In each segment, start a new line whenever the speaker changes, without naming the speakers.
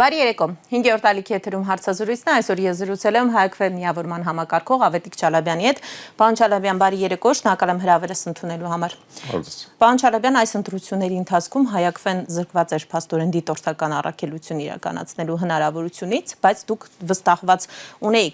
Բարի երեկո, 5-րդ ալիքի եթերում հարցազրույցն է, այսօր ես զրուցել եմ Հայ-Քվե միավորման համակարգող Ավետիք Չալաբյանի հետ։ Պարոն Չալաբյան, բարի երեկո, շնորհակալ եմ հրավերս ընդունելու համար։ Պարոն Չալաբյան, այս ընտրությունների ընթացքում Հայ-Քվեն զրկված էր փաստորեն դիտորդական առաքելություն իրականացնելու հնարավորությունից, բայց դուք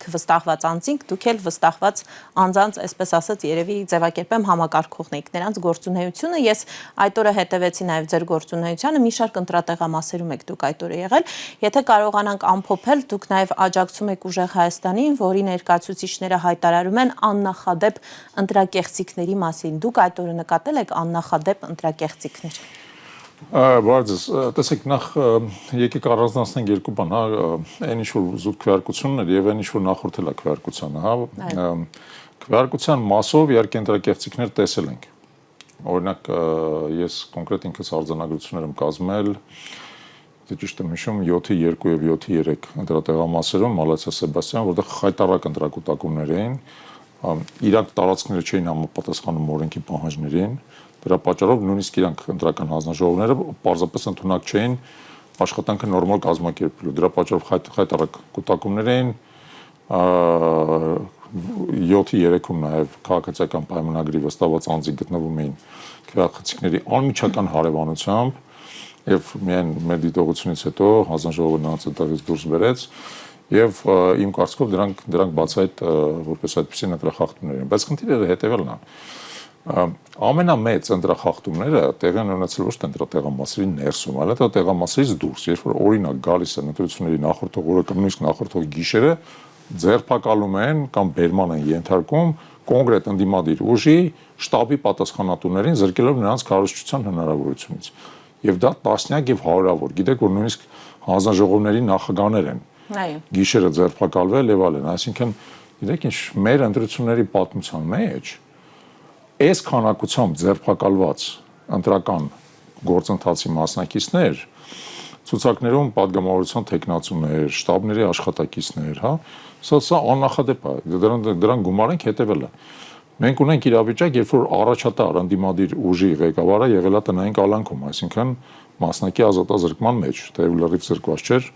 վստահված անձինք, դուք էլ վստահված անձանց, այսպես ասած, երևի ձևակերպեմ համակարգողն եք նրանց գործունեությունը, ես այդ օրը հետևեցի նաև ձեր գործունեությանը, մի շարք ընտրատեղամասերում եք դուք այդ օրը եղել։ Եթե կարողանանք ամփոփել, դուք նաև աջակցում եք Ուժեղ Հայաստանին, որի ներկայացուցիչները հայտարարում են աննախադեպ ընտրակեղծիքների մասին։ Դուք այդ օրը նկատել եք աննախադեպ ընտրակեղծիքներ։
Բարձր, տեսեք, նախ եկեք առանձնացնենք երկու բան, այն ինչ որ զուտ քվեարկությունն էր եւ այն ինչ որ նախորդել է քվեարկությանը, Քվեարկության մասով իհարկե ընտրակեղծիքներ տեսել ենք։ Օրինակ, ես կոնկրետ ինքս արձանագրություններ եմ կազմել, ճիշտ եմ հիշում 7-2 եւ 7-3 ընտրատեղամասերում Մալացիա Սեբաստիան, որտեղ խայտառակ ընտրակուտակումներ էին, իրանք տարածքները չէին համապատասխանում օրենքի պահանջներին, դրա պատճառով նույնիսկ իրանք ընտրական հանձնաժողովները պարզապես ընդունակ չէին աշխատանքը նորմալ կազմակերպելու, դրա պատճառով խայտառակ կուտակումներ էին, 7-3-ում նաև քաղաքացիական պայմանագրի վստահված անձինք գտնվում էին քվեարկղիկների անմիջական հարևանությամբ եւ միայն մեր դիտողությունից հետո հանձնաժողովը նրանց այդտեղից դուրս բերեց եւ իմ կարծիքով դրանք բացահայտ որպես այդպիսի ընտրախախտումներ են, բայց խնդիրը հետեւելն է ամենամեծ ընտրախախտումները տեղի են ունեցել ոչ թե ընտրատեղամասերի ներսում, այլ ընտրատեղամասերից դուրս, երբ որ օրինակ գալիս են ընտրությունների նախորդող օրը կամ նույնիսկ նախորդող գիշերը ձերբակալում են կամ բերման են ենթարկում կոնկրետ ընդդիմադիր ուժի շտաբի պատասխանատուներին զրկելով նրանց քարոզչության հնարավորությունից։ Եվ դա տասնյակ եւ հարյուրավոր, գիտեք, որ նույնիսկ հանձնաժողովների նախագահներ են գիշերը ձերբակալվել եւ այլն, այսինքն գիտեք ինչ, մեր ընտրությունների պատմության մեջ այս քանակությամբ ձերբակալված ընտրական գործընթացի մասնակիցներ ցուցակներում падգամավորության տեխնացուներ, շտաբների աշխատակիցներ, սա աննախադեպ է, դրան գումար ենք հետևելը։ Մենք ունենք իրավիճակ, երբ որ առաջատար ընդդիմադիր ուժի ղեկավարը եղել է տնային կալանքում, այսինքն մասնակի ազատազրկման մեջ, թեև լրիվ զրկված չէր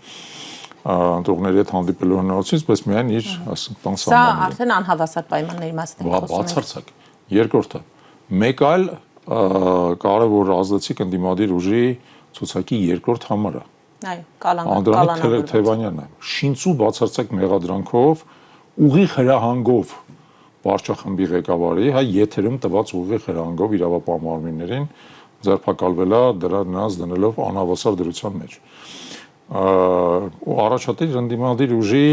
ընտրողների հետ հանդիպելու հնարավորությունից, բայց միայն իր տան սահմաններում։
Սա արդեն անհավասար պայմանների մասին է խոսում։
Բացարձակ։ Երկրորդը, մեկ այլ կարևոր ազդեցիկ ընդդիմադիր ուժի ցուցակի երկրորդ համարը։
Այո, կալանավորը։
Անդրանիկ Թևանյանը շինծու բացարձակ մեղադրանքով ուղիղ հրահանգով վարչախմբի ղեկավարի եթերում տված ուղիղ հրահանգով իրավապահ մարմիններին ձերբակալվելա նրանց դնելով անհավասար դրության մեջ։ Ու առաջատար ընդդիմադիր ուժի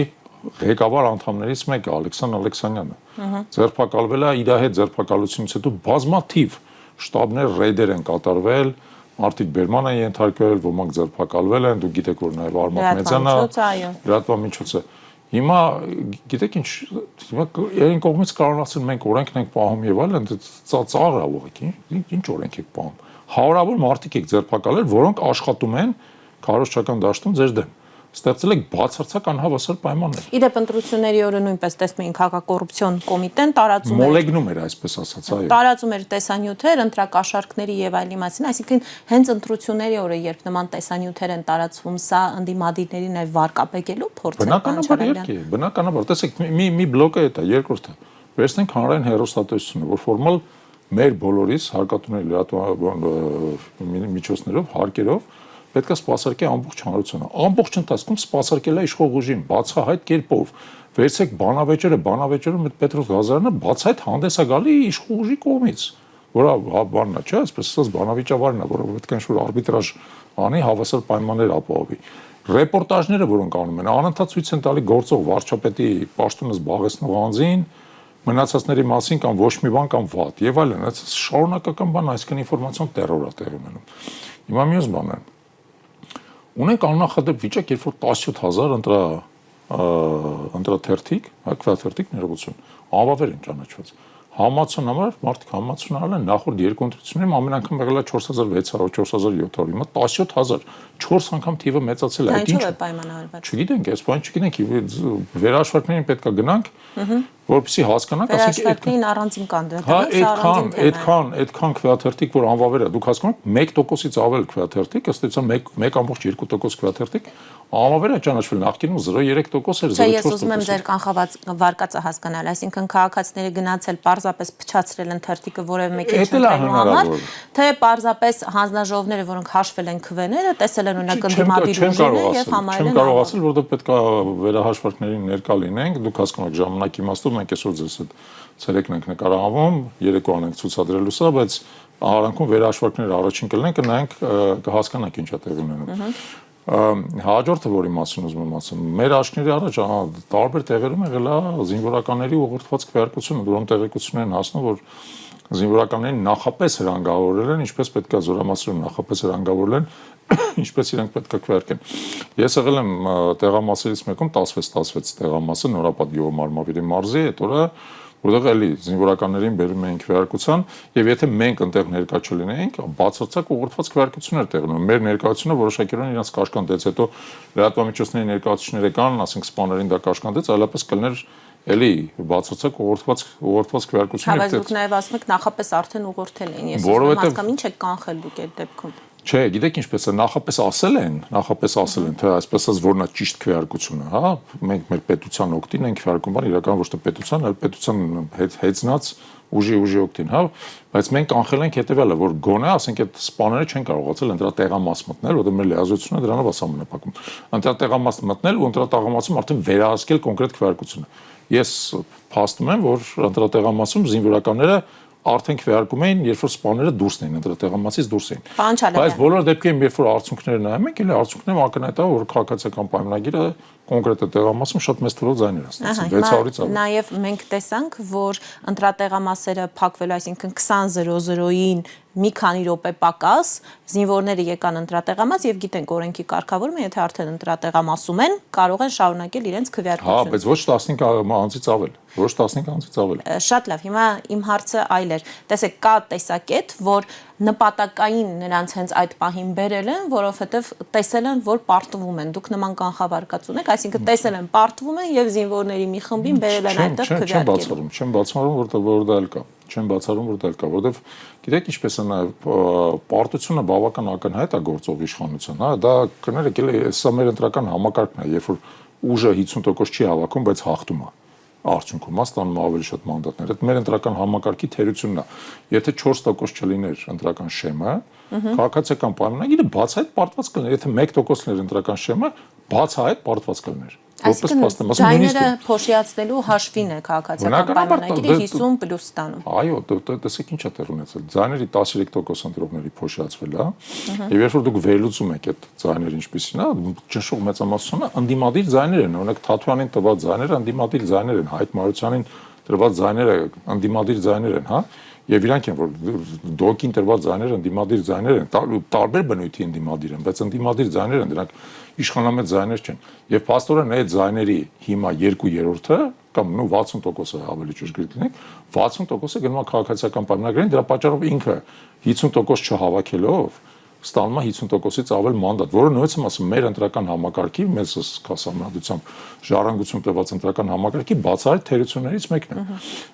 ղեկավար անդամներից մեկը Ալեքսան Ալեքսանյանը ձերբակալվել է իր հետ ձերբակալությունից հետո բազմաթիվ շտաբներ ռեյդեր են կատարվել, մարդիկ բերման են ենթարկվել, ոմանք ձերբակալվել են, դուք գիտեք որ նաև Արմատ Մեծյանը լրատվամիջոցը։ Հիմա գիտեք ինչ, հիմա այն կողմից կարող ասել մենք օրենքն ենք պահում եւ այլն, ծաղր է ուղղակի, ինչ օրենք եք պահում։ Հարյուրավոր մարդիկ եք ձերբակալել, որոնք աշխատում են քարոզչական դաշտում ձեր դեմ։ Ստեղծել եք բացարձակ անհավասար պայմաններ։
Իդեպ ընտրությունների օրը նույնպես տեսնում ենք հակակոռուպցիոն կոմիտեն տարածում
մոլեգնում էր, այսպես ասած, այո։
Տարածում էր տեսանյութեր, ընտրակաշառքների եւ այլի մասին, այսինքն հենց ընտրությունների օրը, երբ նման տեսանյութեր են տարածվում, սա ընդդիմադիրներին այ վարկաբեկելու փորձ է։
Բնականաբար, տեսեք, մի բլոկը է դա, երկրորդը։ Վերցնենք հանրային հեռուստատեսությունը, որ ֆորմալ մեր բոլորիս հարկատուների լրատվական միջոցներով, հարկերով պետք է սպասարկի ամբողջ հանրությունը։ Ամբողջ ընթացքում սպասարկել է իշխող ուժին, բացահայտ կերպով։ Վերցեք բանավեճերում այդ Պետրոս Ղազարյանը բացահայտ հանդես է գալի իշխող ուժի կողմից, որը բանն է, չէ՞, այսպես ասած բանավիճավարն է, որը պետք է ինչ-որ արբիտրաժ անի, հավասար պայմաններ ապահովի։ Ռեպորտաժները, որոնք անում են, անընդհատ ցույց են տալի գործող վարչապետի պաշտոնը զբաղեցնող անձին, մնացածների մասին կամ ոչ մի բան կամ վատ եւ այլն, այս շարունակական բան, այսինքն ինֆորմացիոն տերոր է տեղի ունենում։ Հիմա մյուս բանը ունենք աննախադեպ վիճակ, երբ որ 17000 ընտրաթերթիկ, քվեաթերթիկ ներողություն, անվավեր են ճանաչված։ Համացան համար մարդիկ համացան արել են նախորդ երկու ընտրություններում ամեն անգամ եղել է 4600, 4700, հիմա 17000, 4 անգամ թիվը մեծացել է,
այդ ինչ է պայմանավորված։
Չգիտենք, այս բան չգիտենք, վերահաշվարկներին պետք է գնանք, որպեսզի հասկանանք,
վերահսկողներին առանձին կանդրադառնանք,
այդքան քվեաթերթիկ, որ անվավեր է, դուք հասկանում եք 1%-ից ավել քվեաթերթիկ, ըստ էության 1.2% քվեաթերթիկ անվավեր է ճանաչվել, նախկինում 0.3% էր, 0.4%։
Ես ուզում եմ ձեր կանխավարկածը հասկանալ, այսինքն քաղաքացիները գնացել պարզապես փչացրել են թերթիկը որևէ մեկի չընտրելու համար, թե պարզապես հանձնաժողովները, որոնք հաշվել են քվեները, տեսել են օրինակ ընդդիմադիր ուժերը եւ համարել են։
Չեմ կարող ասել, որովհետեւ պետք է վերահաշվարկներին ներկա լինենք, դուք հասկանաք ժամանակի իմաստով մենք այսօր ձեզ այդ ցերեկն ենք նկարահանվում, երեկոյան ենք ցուցադրելու սա, բայց արանքում վերահաշվարկները առաջին կլինեն, կնայենք կհասկանանք ինչա տեղ ունենում։ Հաջորդը, որի մասին ուզում եմ ասեմ, մեր աչքների առաջ տարբեր տեղերում եղել է զինվորականների ուղղորդված քվեարկությունը, դրոն տեղեկություններ են հասնում, որ զինվորականներին նախապես հրանգավորել են, ինչպես պետք է զորամասերում նախապես հրանգավորել են, ինչպես իրենք պետք է քվեարկեն։ Ես եղել եմ տեղամասերից մեկում 16 տեղամասը Նորապատ գյուղում Արմավիրի մարզի, այդ օրը որտեղ էլի զինվորականներին բերում էին քվեարկության, եւ եթե մենք այնտեղ ներկա չլինեինք, բացարձակ ուղղորդված քվեարկություններ տեղ ունենում։ Մեր ներկայությունը որոշակիորեն իրաց կաշկանդեց, հետո լրատվամիջոցների ներկայացուցիչները կան, ասենք սպաներին դա կաշկանդեց, այլապես կլներ էլի բացարձակ ուղղորդված քվեարկություններ։
Բայց դուք նաեւ ասում եք նախապես արդեն ուղղորդել են։ Ես ուզում եմ հասկանալ ինչ եք կանխել դուք այդ դեպքում։
Չէ, գիտեք ինչպես է, նախապես ասել են, թե այսպես ասած որն է ճիշտ քվեարկությունը, հա, մենք մեր պետության օգտին ենք քվեարկում, բան իրական ոչ թե պետության, այլ պետության հեծնած ուժի օգտին, հա, բայց մենք կանխել ենք հետեւյալը, որ գոնե, ասենք այդ սպաները չեն կարողացել ընտրա տեղամաս մտնել, որովհետեւ մեր լիազորությունը դրանով է սահմանափակում։ Ընտրա տեղամաս մտնել ու ընտրա տեղամասում արդեն վերահսկել կոնկրետ քվեարկությունը։ Ես փաստում եմ, որ ընտրա տեղամասում զինվորականները արդեն քվեարկում էին, երբ որ սպաները դուրս էին, ընտրա տեղամասից դուրս էին։ Բայց բոլոր դեպքերում, երբ որ արդյունքները նայում ենք, էլի արդյունքներում ակնհայտ է, որ քաղաքացիական պայմանագիրը կոնկրետ տեղամասում շատ մեծ թվով ձայներ է ստացել, 600-ից ավել։
Նաև մենք տեսանք, որ ընտրատեղամասերը փակվելու, այսինքն 20:00-ին մի քանի րոպե պակաս զինվորները եկան ընտրատեղամաս եւ գիտենք օրենքի կարգավորումը, եթե արդեն ընտրատեղամասում են, կարող են շարունակել իրենց քվեարկությունը։
Հա, բայց ոչ 15 անձից ավել, ոչ 15 անձից ավել։
Շատ լավ, հիմա իմ հարցը այլ էր։ Տեսեք, կա տեսակետ, որ նպատակային նրանց հենց այդ պահին բերել են, որովհետև տեսել են, որ պարտվում են։ Դուք նման կանխավարկած ունեք, այսինքն տեսել են, պարտվում են եւ զինվորների մի խմբին բերել են այդտեղ քվեարկել։
Չեմ բացառում, որ դա էլ կա։ Չեմ բացառում, որ դա կա, որովհետև գիտեք ինչպես է նաև պարտությունը բավական ակնհայտ է գործող իշխանության, հա, դա կներեք, էլի սա մեր ընտրական համակարգն է, երբ որ ուժը 50% չի հավաքում, բայց հաղթում է արդյունքում, հա, ստանում ավելի շատ մանդատներ։ Այդ մեր ընտրական համակարգի թերությունն է։ Եթե 4% չլիներ ընտրական շեմը, քաղաքացիական պայմանագիրը բացահայտ պարտված կլիներ, եթե 1% լիներ ընտրական շեմը, բացահայտ պարտված կլիներ։
Այսինքն ձայները փոշիացնելու հաշվին է քաղաքացիական պայմանագիրը 50+ ստանում։
Այո, տեսեք ինչ է տեղ ունեցել։ Ձայների 13% ընտրողների փոշիացվել է, եւ երբ որ դուք վերլուծում եք այդ ձայները ինչպիսին է, ճնշող մեծամասնությունը ընդդիմադիր ձայներ են, օրինակ Թաթույանին տված ձայները ընդդիմադիր ձայներ են, Հայկ Մարությանին տրված ձայները ընդդիմադիր ձայներ են, հա։ Եվ իրանք են, որ դոկին տրված ձայները ընդդիմադիր ձայներ են, տարբեր բնույթի ընդդիմադիր են, բայց ընդդիմադիր ձայներ են, դրանք իշխանամետ ձայներ չեն։ Եվ փաստորեն այդ ձայների հիմա 2/3-ը կամ 60%-ը ավելի ճշգրիտ լինենք, 60%-ը գնում է քաղաքացիական պայմանագրին, դրա պատճառով ինքը 50% չհավաքելով ստանում է 50%-ից ավել մանդատ, որը նույնպես եմ ասում, մեր ընտրական համակարգի, մեծ կասամնադությամբ ժառանգություն տված ընտրական համակարգի բացահայտ թերություններից մեկն է։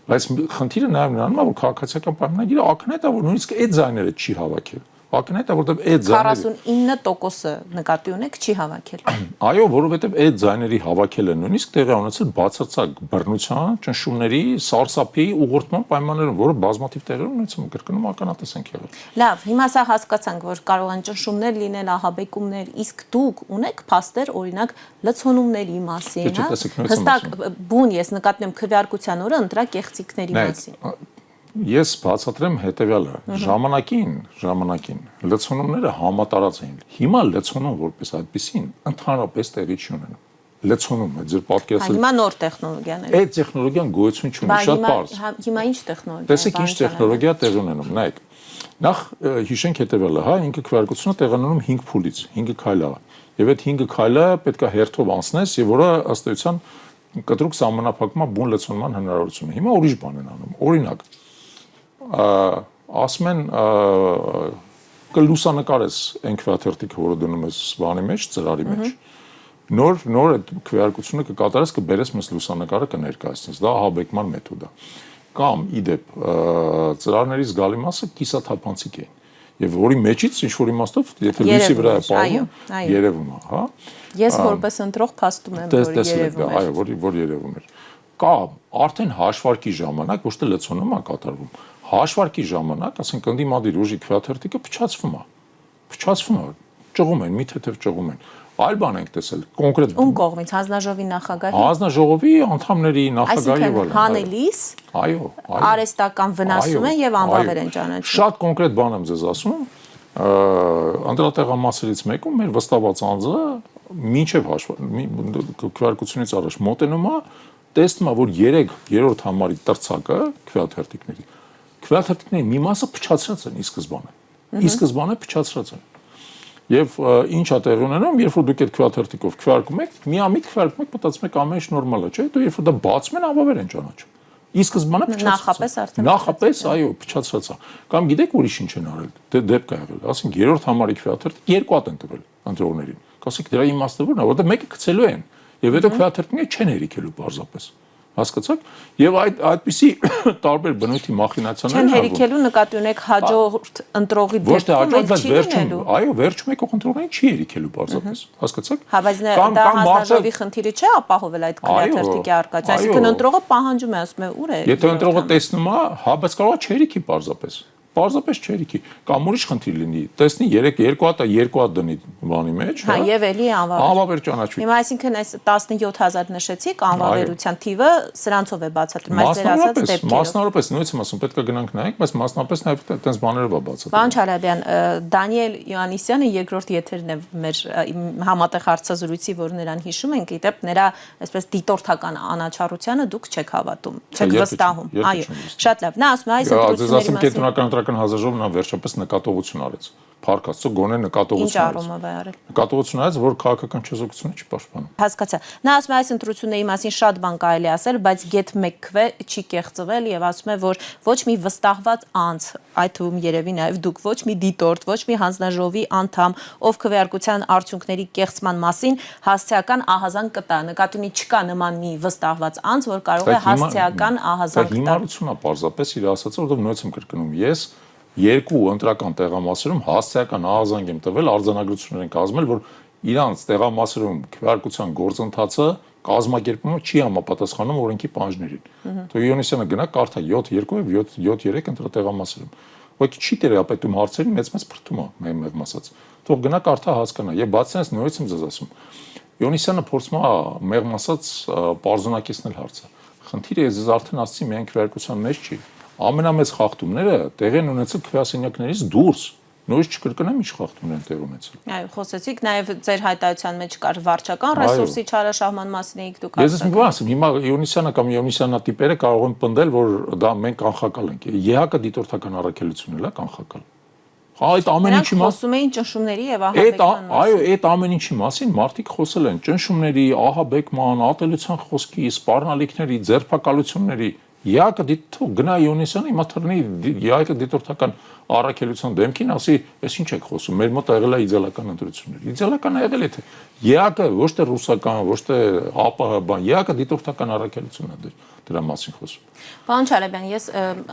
Բայց խնդիրը նաև նրանում է, որ քաղաքացիական պայմանագիրը ակնհայտ է, որ նույնիսկ այդ ձայները չի հավաքել։ Ակնհայտ է, որովհետև այդ ձայները
49%-ը նկատի ունեք չի հավաքել։
Այո, որովհետև այդ ձայների հավաքելը նույնիսկ տեղի ունեցել բացարձակ բռնության, ճնշումների, սարսափի ուղղորդման պայմաններում, որը բազմաթիվ տեղերում ունեցել կրկնում ականատես ենք եղել։
Լավ, հիմա սա հասկացանք, որ կարող են ճնշումներ լինել, ահաբեկումներ, իսկ դուք ունեք փաստեր, օրինակ լցոնումների մասին, հա։ Հստակ բուն ես նկատում եմ քվեարկության օրը ընտրակեղծիքների մասին։
Ես բացատրեմ հետեւյալը. ժամանակին լցոնումները համատարած էին։ Հիմա լցոնում որպես այդպեսին ընդհանրապես տեղի չի ունենում։ Լցոնումը ձեր պատկերացրել։
Հիմա նոր տեխնոլոգիաներ։
Այդ տեխնոլոգիան գոյություն չունի, շատ բարձ։
Հիմա ինչ տեխնոլոգիա։
Տեսեք ինչ տեխնոլոգիա տեղ ունենում, նայեք։ Նախ հիշենք հետեւյալը, հա, ինքը քվեարկությունը տեղ ունենում 5 փուլից, 5 քայլա։ Եվ այդ 5 քայլը պետք է հերթով անցնես, եւ որը ըստ էության կտրուկ սահմանափակում է բուն լցոնման հնարավորությունը։ Հիմա ուրիշ բան են անում։ Օրինակ, ասում են կլուսանկարես այն քվեաթերթիկը, որը դնում ես բանի մեջ, ծրարի մեջ, նոր այդ քվեարկությունը կկատարես, կբերես մեզ լուսանկարը կներկայացնես, դա ահաբեկման մեթոդ է։ Կամ իդեպ ծրարների զգալի մասը կիսաթափանցիկ էին, եւ որի մեջից ինչ որ իմաստով, եթե լույսի վրա է պահում, երևում է, հա։
Ես որպես ընտրող փաստում եմ, որ երևում է։
Այո, որ երևում էր։ Կամ արդեն հաշվարկի ժամանակ, ոչ թե լցոնում է կատարվում, հաշվարկի ժամանակ, ասենք ընդդիմադիր ուժի քվեաթերթիկը փչացվում է, ճղում են, մի թեթև ճղում են։ Այլ բան ենք տեսել, կոնկրետ
ում կողմից, հանձնաժողովի նախագահի։
Հանձնաժողովի անդամների, նախագահի
այլ հանելիս,
այո,
արեստական վնասում են եւ անվավեր են ճանաչում։
Շատ կոնկրետ բան եմ ձեզ ասում, անդրատեղամասերից մեկում մեր վստահված անձը մինչև քվեարկությունից առաջ մոտենում է, տեսնում է, որ 3-րդ համարի տրցակը քվեաթերթիկների մի մասը փչացրած են ի սկզբանե փչացրած են։ Եվ ինչ է տեղի ունենում, երբ որ դուք այդ քվեաթերթիկով քվեարկում եք, միամիտ քվեարկում եք, մտածում եք ամեն ինչ նորմալ է, չէ՞, դու երբ որ դա բացում են, անվավեր են ճանաչում։ Ի սկզբանե փչացած։ Նախապես, այո, փչացած է։ Կամ գիտեք ուրիշ ինչ են արել։ Դեպք է եղել, ասենք 3-րդ համարի քվեաթերթիկ 2 հատ են տվել ընտրողներին։ Կասեք դրա իմաստը ո՞րն է, որտեղ մեկը գցելու են, եւ հետո քվեաթերթիկները չեն հերիքելու պարզապես։ Հասկացաք։ Եվ այդպիսի տարբեր բնույթի մախինացիաներ
չեն հերիքելու, նկատի ունեք հաջորդ ընտրողի դեպքում չի լինելու։
Այո, վերջում եկող ընտրողներին չի հերիքելու պարզապես։ Հասկացաք։
Հա, բայց դա հանձնաժողովի խնդիրը չէ ապահովել այդ քվեաթերթիկի արկածը, այսինքն ընտրողը պահանջում է, ասում է ուր է։
Եթե ընտրողը տեսնում է, հա, բայց կարող է չհերիքի պարզապես։ Պարզապես չերիքի, կամ ուրիշ խնդիր լինի, տեսնի 2 հատ դնի բանի մեջ,
հա, եւ էլի
անվավեր ճանաչվի։
Հիմա այսինքն այս 17000 նշեցիք, անվավերության թիվը սրանցով է բացատրում, այս ձեր ասած դեպքերով։
Մասնավորապես, նույնից եմ ասում, պետք է գնանք նայենք, բայց մասնավորապես նաեւ այդպես բաներով է բացատրում։
Պարոն Չալաբյան, Դանիել Յոհաննիսյանը երկրորդ եթերն է մեր համատեղ հարցազրույցի, որ նրան հիշում ենք, իդեպ նրա այսպես դիտորդական անաչառությանը դուք չեք հավատում, չեք վստահում։ Այո, շատ լավ։ Նա ասում է այս ընտրությունների
Հանձնաժողովն նա վերջապես նկատողություն արեց։ Փառք Աստծո, գոնե նկատողություն
արեց։ Ինչ առումով է արել։
Նկատողություն արեց, որ քաղաքական չեզոքությունը չի պաշտպանում։
Հասկացա։ Նա ասում է այս ընտրությունների մասին շատ բան կարելի ասել, բայց գեթ մեկ քվե չի կեղծվել եւ ասում է, որ ոչ մի վստահված անձ, այդ թվում երևի նաեւ դուք, ոչ մի դիտորդ, ոչ մի հանձնաժողովի անդամ, ով քվեարկության արդյունքների կեղծման մասին հասցեական ահազանգ կտա։ Նկատի ունի չկա նման մի վստահված անձ, որ կարող է հասցեական ահազանգ տալ։
Հիմարությունն է պարզապես իր ասածը, որովհետեւ նույնպես եմ կրկնում, ես երկու ընտրական տեղամասերում հասցեական ահազանգ եմ տվել, արձանագրություններ են կազմել, որ իրանց տեղամասերում քվեարկության գործընթացը կազմակերպումը չի համապատասխանում օրենքի պահանջներին։ Թող Յոնիսյանը գնա կարդա 7-2 եւ 7-3 ընտրատեղամասերում։ Ոչինչ չի տերապետում հարցերին, մեծ փրթում է մեղմ ասած։ Թող գնա կարդա հասկանա եւ բացի այս նույնից եմ ձեզ ասում։ Յոնիսյանը փորձում է մեղմ ասած պարզունակեցնել հարցը։ Խնդիրը ես արդեն ասացի, միայն քվեարկության մեջ չի։ Ամենամեծ խախտումները տեղի են ունեցել քվեասենյակներից դուրս։ Նույնիսկ չկրկնեմ ինչ խախտումներ են տեղի ունեցել։
Այո, խոսեցիք, նաև ձեր հայտարարության մեջ կար վարչական ռեսուրսի չարաշահման մասին էիք դուք
ասում։ Ես մի բան ասեմ, հիմա Յոնիսյանը կամ Յոնիսյանատիպերը կարող են պնդել, որ դա մենք կանխակալ ենք։ ԵՀԿ դիտորդական առաքելությունն էլ է կանխակալ։ Այդ ամեն ինչի մասին
խոսում էին ճնշումների եւ ահաբեկման մասին։
Այո, այդ ամեն ինչի մասին մարդիկ խոսել են ճնշումների, ահաբեկման, ատելության խոսքի, սպառնալիքների, ձերբակալությունների։ ԵԱԿ դիտող գնա Յոնիսյանը հիմա թռնի ԵԱԿ դիտորդական առաքելության դեմքին, ասի, «Էս ինչ եք խոսում, մեր մոտ եղել է իդեալական ընտրություններ»։ Իդեալական եղել է թե ԵԱԿ ոչ թե ռուսական, ոչ թե ԱՊՀ բան, ԵԱԿ դիտորդական առաքելությունն է դրա մասին խոսում։
Պարոն Չալաբյան, ես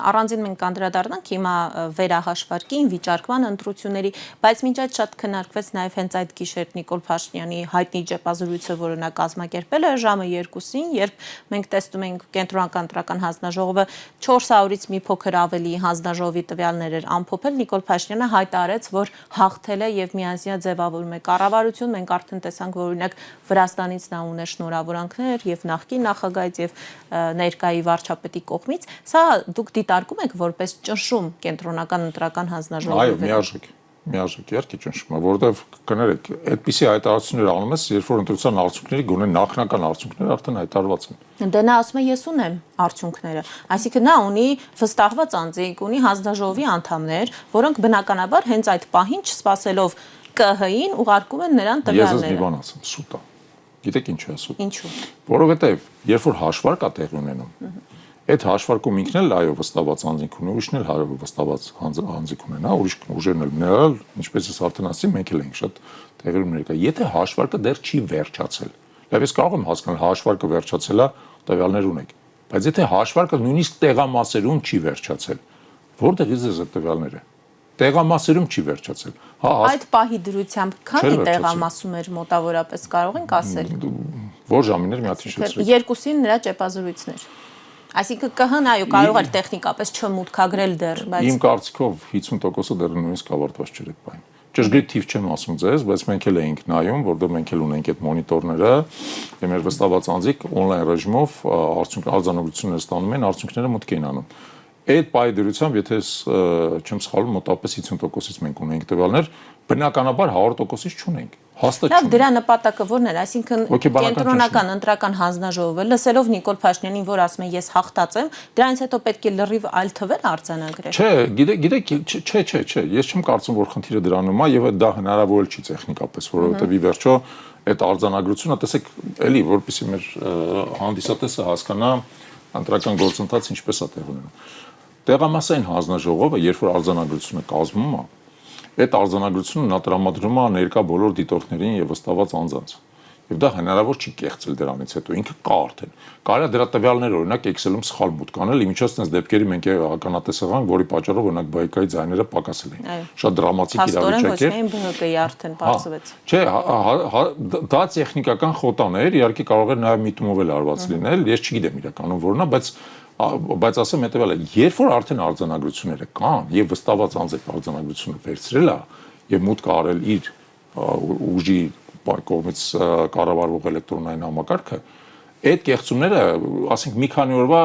առանձին մենք կանդրադառնանք հիմա վերահաշվարկին, վիճարկման ընտրությունների, բայց մինչ այդ շատ քննարկվեց նաև հենց այդ գիշեր Նիկոլ Փաշինյանի հայտնի ճեպազրույցը, որը նա կազմակերպել է ժամը 2-ին, երբ մենք տեսնում ենք Կենտրոնական ընտրական հանձնաժողովը 400-ից մի փոքր ավելի հանձնաժողովի տվյալներ էր ամփոփել, Նիկոլ Փաշինյանը հայտարարեց, որ հաղթել է եւ միանձնյա ձևավորում է կառավարություն, մենք արդեն տեսանք, որ օրինակ Վրաստանից նա ուներ շնորհավորանքներ եւ նախկին նախագահից եւ ներկայի վարչապետի կողմից, սա դուք դիտարկում եք որպես ճնշում Կենտրոնական ընտրական հանձնաժողովի
վրա։ Այո, միաժաք իհարկե ճնշում է, որովհետև կներեք, այդպիսի հայտարարություններ անում ես, երբ որ ընտրության արդյունքների գոնե նախնական արդյունքները արդեն հայտարարված են։
Դե նա ասում է ես ունեմ արդյունքները, այսինքն նա ունի վստահված անձինք, ունի հանձնաժողովի անդամներ, որոնք բնականաբար հենց այդ պահին չսպասելով ԿՀ-ին ուղարկում են նրան տվյալները։
Ես մի բան ասեմ, սուտ է։ Գիտեք ինչ է սուտ։
Ինչու։
Որովհետև երբ որ հաշվարկ է տեղի ունենում, Այդ հաշվարկում ինքն էլ այո վստահված անձինք ունի, ուրիշն էլ հարավ վստահված անձինք ունենա, ուրիշ ուժերն էլ ներալ, ինչպես ես արդեն ասացի, մենք էլ ենք շատ տեղերում ներկա։ Եթե հաշվարկը դեռ չի վերջացել, լավ ես կարող եմ հասկանալ հաշվարկը վերջացել է, տվյալներ ունեք, բայց եթե հաշվարկը նույնիսկ տեղամասերում չի վերջացել, որտեղից է տվյալները։ Տեղամասերում չի վերջացել։
Այդ պահի դրությամբ քանի տեղամասում էր մոտավորապես կարող ենք ասել։
Որ ժամիներ մի հատ հիշեցրեք։
Երկուսին նրա ճեպազրույցներ։ Այսինքն ԿՀ-ն այո կարող էր տեխնիկապես չմուտքագրել դեռ, բայց
իմ կարծիքով 50%-ը դեռ նույնիսկ ավարտված չէր այդ բանը։ Ճշգրիտ թիվ չեմ ասում ձեզ, բայց մենք էլ էինք նայում, որտեղ մենք էլ ունենք այդ մոնիտորները, եւ մեր վստահված անձիկ on-line ռեժիմով արձանագրություններ ստանում են, արդյունքները մուտք էին անում։ Այդ պայդրությամբ, եթե չեմ սխալվում, մոտավորապես 50%-ից մենք ունենք տվյալներ, բնականաբար 100%-ից չունենք։ Հաստատ
չունենք։ Լավ, դրա նպատակը ո՞րն էր, այսինքն կենտրոնական ընտրական հանձնաժողովը լսելով Նիկոլ Փաշինյանին, որ ասում է ես հաղթած եմ, դրանից հետո պետք է լրիվ այլ թվեր արձանագրել։
Չէ, գիտեք, չէ, ես չեմ կարծում, որ խնդիրը դրանում է եւ դա հնարավոր չի տեխնիկապես, որովհետեւ ի վերջո այդ արձանագրությունը, տեսեք, էլի, որպեսզի մեր հանդիսատեսը հասկանա ընտրական գործընթացը ինչպես է տեղ ունենում։ Տեղամասային հանձնաժողովը, երբ որ արձանագրությունը կազմում է, այդ արձանագրությունը նա տրամադրում է ներկա բոլոր դիտորդներին եւ վստահված անձանց։ Եվ դա հնարավոր չի կեղծել դրանից հետո, ինքը կա արդեն։ Կարելի է դրա տվյալները օրինակ Excel-ում սխալ մուտք անել, իմիջիայլոց այնպես դեպքերի մենք ականատես եղանք, որի պատճառով օրինակ բայկայի ձայները պակասել էին։ Շատ դրամատիկ իրավիճակ էր։
ԲՀԿ-ի արդեն պարզվեց։
Չէ, դա տեխնիկական խոտան էր, իհարկե կարող էր նաեւ միտումով էլ արված լինել, ես չգիտեմ իրականում որն է, բայց ասեմ հետեւյալը, երբ որ արդեն արձանագրությունները կան եւ վստահված անձ այդ արձանագրությունը վերցրել է եւ մուտք արել իր ուժի կողմից կառավարվող էլեկտրոնային համակարգը, այդ կեղծումները, ասենք մի քանի օրվա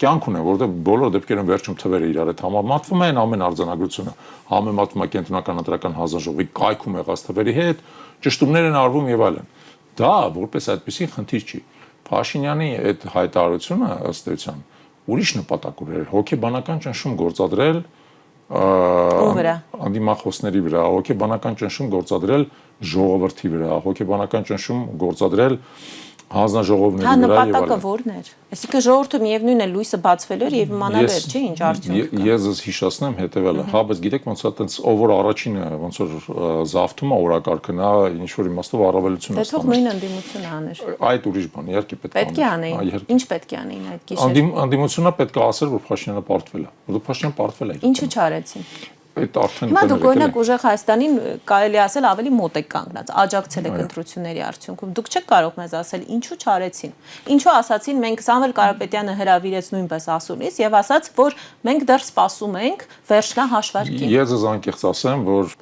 կյանք ունեն, որովհետեւ բոլոր դեպքերում վերջում թվերը իրար հետ համեմատվում են, ամեն արձանագրությունը համեմատվում է կենտրոնական ընտրական հանձնաժողովի կայքում եղած թվերի հետ, ճշտումներ են արվում եւ այլն։ Դա որպես այդպեսի խնդիր չի։ Փաշինյանի այդ հայտարարությունը ըստ էության ուրիշ նպատակ ուներ, հոգեբանական ճնշում գործադրել անդիմախոսների վրա, հոգեբանական ճնշում գործադրել ժողովրդի վրա, հոգեբանական ճնշում գործադրել հանձնաժողովների վրա եւ այլն։
Նպատակը ո՞րն էր։ Այսինքն ժողովուրդը միևնույնն է լույսը բացվելու էր եւ իմանալու էր, չէ՞, ինչ արդյունք կա։
Ես հիշեցնեմ հետեւելը, հա, բայց գիտեք ոնց է տենց ով որ առաջինը ոնց որ զավթում է օրակարգը, նա ինչ որ իմաստով առավելություն է
ստանում։ Դե թող նույն ընդդիմությունը աներ։
Այդ ուրիշ բան, իհարկե
պետք է անեին։ Ինչ պետք է անեին այդ գիշեր։
Ընդդիմությունը պետք է ասեր, որ Փաշինյանը պարտվել է։ Որովհետեւ Փաշինյանը պարտվել է։
Ինչու չարեցին։
Այդ արդեն
Հիմա դուք օրինակ ուժեղ Հայաստանին կարելի ասել ավելի մոտ եք կանգնած, աջակցել եք ընտրությունների արդյունքում։ Դուք չեք կարող մեզ ասել ինչու չարեցին։ Ինչու ասացին մենք Սամվել Կարապետյանը հրավիրեց նույնպես ասուլիս եւ ասաց, որ մենք դեռ սպասում ենք վերջնա հաշվարկին։
Ես ես անկեղծ ասեմ, որ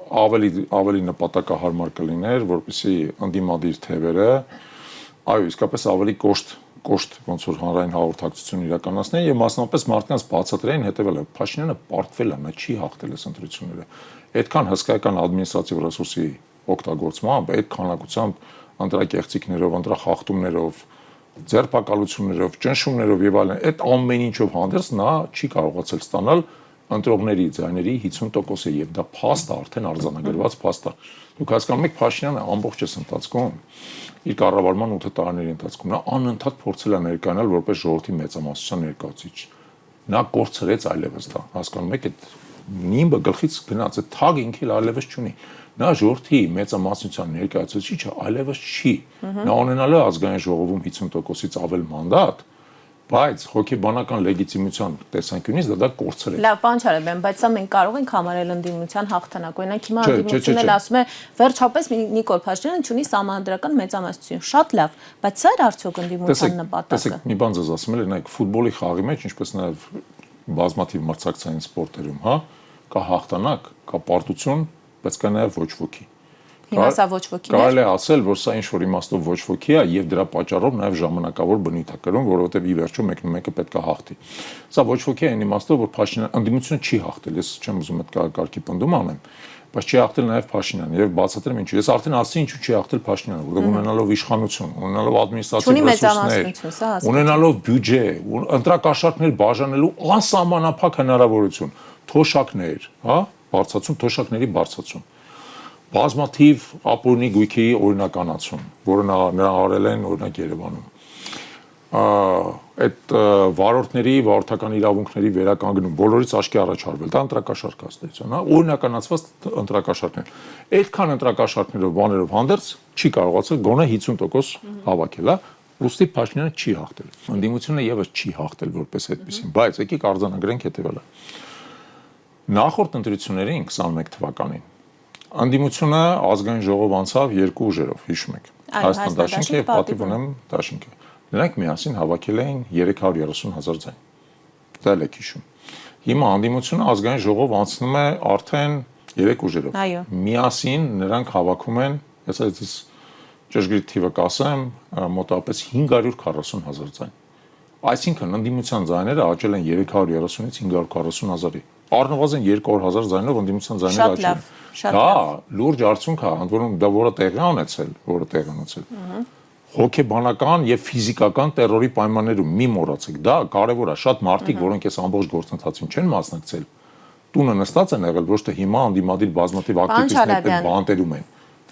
ավելի նպատակահարմար կլիներ, որպեսզի ընդդիմադիր թևերը այո, իսկապես ավելի կոշտ ոնց որ հանրային հաղորդակցություն իրականացնեն եւ մասնապես մարդկանց բացատրեն հետեւելը Փաշինյանը պարտվել է, նա չի հաղթել այս ընտրությունները։ Այդքան հսկայական ադմինիստրատիվ ռեսուրսի օգտագործմամբ, այդ քանակությամբ ընտրակեղծիքներով, ընտրախախտումներով, ձերբակալություններով, ճնշումներով եւ այլն, այդ ամեն ինչով հանդերձ նա չի կարողացել ստանալ ընտրողների ձայների 50%-ը եւ դա փաստ է, արդեն արձանագրված փաստ է։ Դուք հասկանում եք Փաշինյանը ամբողջ այս ընթացքում իր կառավարման 8 տարիների ընթացքում նա անընդհատ փորձել է ներկայանալ որպես ժողովրդի մեծամասնության ներկայացուցիչ։ Նա կորցրեց այլևս դա, հասկանում եք, այդ նիմբը գլխից գնաց, այդ թագը ինքը այլևս չունի։ Նա ժողովրդի մեծամասնության ներկայացուցիչը այլևս չի։ Նա ունենալու է ազգային ժողովում 50%-ից ավել մանդատ, բայց հոգեբանական լեգիտիմության տեսանկյունից դա կորցրել է։
Լավ, պարոն Չարաբյան, բայց սա մենք կարող ենք համարել ընդդիմության հաղթանակ։ Օրինակ հիմա ընդդիմությունն էլ ասում է, վերջապես Նիկոլ Փաշինյանը ունի սահմանադրական մեծամասնություն։ Շատ լավ, բայց սա էր արդյոք ընդդիմության նպատակը։
Տեսեք, մի բան ձեզ ասում եմ, նայեք, ֆուտբոլի խաղի մեջ, ինչպես նաև բազմաթիվ մրցակցային սպորտերում, հա, կա հաղթանակ, կա պարտություն, բայց կա նաև ոչ ոքի։
Հիմա սա ոչ ոքին է։
Կարելի է ասել, որ սա ինչ-որ իմաստով ոչ ոքի է եւ դրա պատճառով նաև ժամանակավոր բնույթ է կրում, որովհետեւ ի վերջո մեկը պետք է հաղթի։ Սա ոչ ոքի է այն իմաստով, որ Փաշինյանը ընդդիմությունը չի հաղթել, ես չեմ ուզում այդ կարգի պնդում անեմ, բայց չի հաղթել նաև Փաշինյանը եւ բացատրեմ ինչու։ Ես արդեն ասացի ինչու չի հաղթել Փաշինյանը, որովհետեւ ունենալով իշխանություն, ունենալով ադմինիստրատիվ ռեսուրսներ, ունենալով բյուջե, ընտրակաշառքներ բաժանելու անսահմանափակ հնարավորություն, թոշակներ, հա, բարձրացում, թոշակների բարձրացում, բազմաթիվ ապօրինի գույքի օրինականացում, որը նրան արել են օրինակ Երևանում, այդ վարորդական իրավունքների վերականգնում բոլորից աչքի առաջարվել, դա ընտրակաշարք հաստատություն, հա, օրինականացված ընտրակաշարքներ։ Այդքան ընտրակաշարքներով բաներով հանդերձ չի կարողացել գոնե 50% հավաքել, հա, ուստի Փաշինյանը չի հաղթել։ Ընդդիմությունը եւս չի հաղթել որպես այդպեսին, բայց եկեք արձանագրենք հետեւելը։ Նախորդ ընտրություններին 21 թվականին ընդդիմությունը ազգային ժողով անցավ երկու ուժերով, հիշում եք։ Հայաստան դաշինքը եւ Պատիվ ունեմ դաշինքը։ Նրանք միասին հավաքել էին 330,000 ձայն։ Դա էլ եք հիշում։ Հիմա ընդդիմությունը ազգային ժողով անցնում է արդեն 3 ուժերով։ Միասին նրանք հավաքում են, այսպես ճշգրիտ թիվը կասեմ, մոտավորապես 540,000 ձայն։ Այսինքն ընդդիմության ձայները աճել են 330-ից 540,000-ի։ Առնվազն 200,000 ձայնով ընդդիմության ձայները աճել են։ Դա լուրջ արդյունք է, ընդ որում դա որը տեղի ունեցել։ Հոգեբանական եւ ֆիզիկական terror-ի պայմաններում մի մոռացեք, դա կարեւոր է, շատ մարդիկ, որոնք այս ամբողջ գործընթացին չեն մասնակցել, տունը նստած են եղել, ոչ թե հիմա անդիմադիր բազմաթիվ ակտիվիստներ բանտերում են։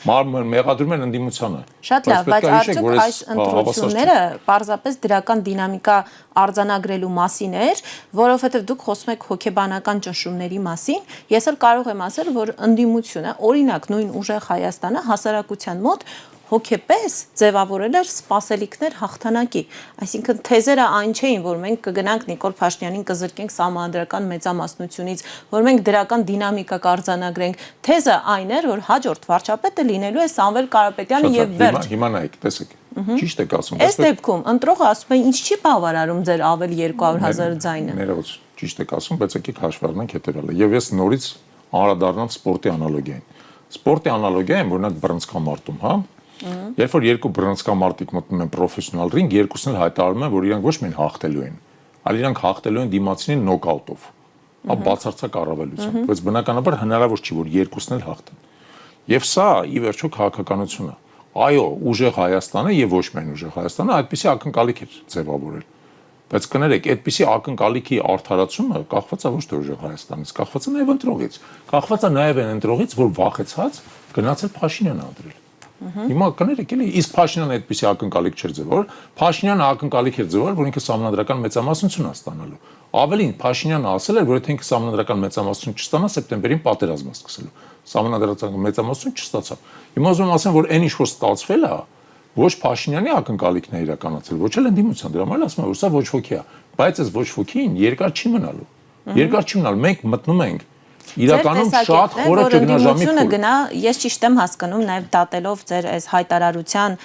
Մեղադրում են ընդդիմությանը։
Շատ լավ, բայց արդյոք այս ընտրությունները պարզապես դրական դինամիկա արձանագրելու մասին էր, որովհետև դուք խոսում եք հոգեբանական ճնշումների մասին, ես էլ կարող եմ ասել, որ ընդդիմությունը, օրինակ նույն ուժեղ Հայաստանը հասարակության մոտ հոգեպես ձևավորել էր սպասելիքներ հաղթանակի, այսինքն թեզերը այն չէին, որ մենք կգնանք Նիկոլ Փաշինյանին կզրկենք սահմանադրական մեծամասնությունից, որ մենք դրական դինամիկա կարձանագրենք, թեզը այն էր, որ հաջորդ վարչապետը լինելու է Սամվել Կարապետյանը եւ վերջ։
Հիմա նայեք, տեսեք, ճիշտ եք ասում։
Այս դեպքում ընտրողը ասում է, ինչ չի բավարարում ձեր ավել 200,000 ձայնը։
Ներողություն, ճիշտ եք ասում, բայց եկեք հաշվի առնենք հետեւյալը։ Եվ ես նորից անդրադառնամ սպորտի անալոգիային։ Սպորտի անալոգիային, օրինակ բռնցքամարտում, հա, երբ որ երկու բռնցքամարտիկ մտնում են պրոֆեսիոնալ ռինգ, երկուսն էլ հայտարարում են, որ իրանք ոչ միայն հաղթելու են, այլ իրանք հաղթելու են դիմացինին նոկաուտով։ Բացարձակ առավելությամբ, բայց բնականաբար հնարավոր չի, որ երկուսն էլ հաղթեն։ Եվ սա ի վերջո քաղաքականություն է։ Այո, ուժեղ Հայաստանը եւ ոչ միայն ուժեղ Հայաստանը այդպիսի ակնկալիք էր ձևավորել։ Բայց կներեք, այդպիսի ակնկալիքի արդարացումը կախված է ոչ թե ուժեղ Հայաստանից, կախված է նաեւ ընտրողից։ Կախված է նաեւ այն ընտրողից, որ վախեցած գնացել Փաշինյանը անդրել։ Հիմա կներեք, էլի, իսկ Փաշինյանը այդպիսի ակնկալիք չէր ձևավորել, Փաշինյանը ակնկալիք էր ձևավորել, որ ինքը սահմանադրական մեծամասնություն է ստանալու։ Ավելին, Փաշինյանը ասել էր, որ եթե ինքը սահմանադրական մեծամասնություն չստանա, սեպտեմբերին պատերազմ է սկսելու։ Սահմանադրական մեծամասնություն չստացավ։ Հիմա ուզում եմ ասեմ, որ այն ինչ որ ստացվել է, ոչ Փաշինյանի ակնկալիքն է իրականացել, ոչ էլ ընդդիմության, դրա համար ասում եմ, որ սա ոչ ոքի է, բայց այս ոչ ոքին երկար չի մնալու։ Երկար չի մնալ, մենք մտնում ենք իրականում շատ խորը ճգնաժամի փուլ։
Ես ճիշտ եմ հասկանում, նաև դատելով ձեր այս հայտարարության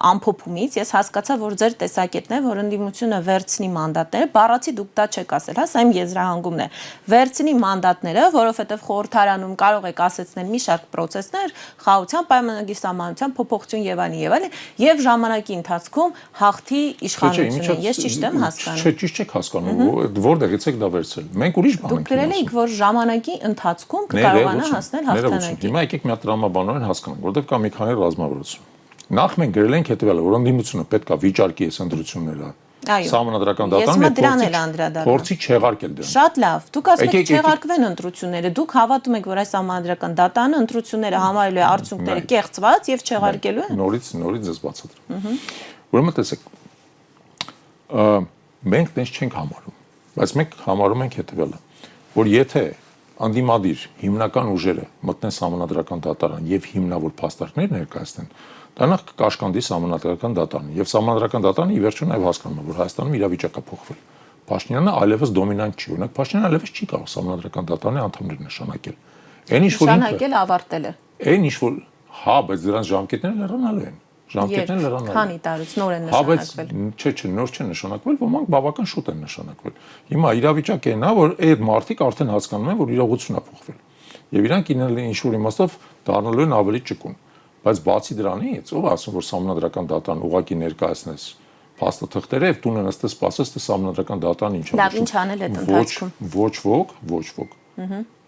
ամփոփումից, ես հասկացա, որ ձեր տեսակետն է, որ ընդդիմությունը վերցնի մանդատները, բառացի դուք դա չեք ասել, հա, սա իմ եզրահանգումն է։ Վերցնի մանդատները, որովհետև խորհրդարանում կարող եք ասեցնել մի շարք պրոցեսներ, խաղաղության պայմանագրի սահմանության փոփոխություն եւ այլն, եւ ժամանակի ընթացքում հաղթի իշխանությունը։ Ես ճիշտ եմ հասկանում։
Չէ, ճիշտ չեք հասկանում, որտեղից եք դա վերցրել։ Մենք ուրիշ բան ենք։
Դուք գրել եք, որ ժամանակի ընթացքում կկարողանա հասնել հաղթանակի։
Հիմա եկեք մի հատ տրամաբանորեն հասկանանք, որտեղ կա մի քանի ռազմավարություն։ Նախ մենք գրել ենք հետեւյալը, որ ընդդիմությունը պետք է վիճարկի այս ընտրությունները։ Սահմանադրական դատան փորձի չեղարկել դրանք։
Շատ լավ։ Դուք ասում եք չեղարկվեն ընտրությունները։ Դուք հավատում եք, որ այս սահմանադրական դատանը ընտրությունները համարելու է արդյունքները կեղծված եւ չեղարկելու են։
Նորից ես բացատրեմ։ Ուրեմն տեսեք, մենք տենց չենք համարում, բայց մենք համարում ենք հետեւյալը, որ եթե անդիմադիր հիմնական ուժերը մտնեն սահմանադրական դատարան եւ հիմնավոր փաստարկներ ներկայացնեն, դրանք կկաշկանդի սահմանադրական դատարանը եւ սահմանադրական դատարանը ի վերջո նաեւ հասկանում է, որ Հայաստանում իրավիճակը փոխվել։ Փաշինյանը այլևս դոմինանտ չի, օրինակ Փաշինյանը այլևս չի կարող սահմանադրական դատարանի անդամներ նշանակել։ Այն ինչ որ
նշանակել ավարտել է։
Այն ինչ որ հա, բայց դրանց ժամկետները լեռանալու են։ Ժամկետները լեռանալու են։
Քանի տարուց նոր են նշանակվել։
Չէ, նոր չեն նշանակվել, ոմանք բավական շուտ են նշանակվել։ Հիմա իրավիճակը այն է, որ այդ մարդիկ արդեն հասկանում են, որ իրողությունն է փոխվել։ Եվ իրանք ինչ-որ իմաստով դառնալու են ավելի ճկուն։ Բայց բացի դրանից, ով ասում, որ սահմանադրական դատարան ուղղակի ներկայացնես փաստաթղթերը եւ տունը նստես սպասես, թե սահմանադրական դատարան ինչ է։
Լավ, ինչ անել այդ ընթացքում։
Ոչ ոք։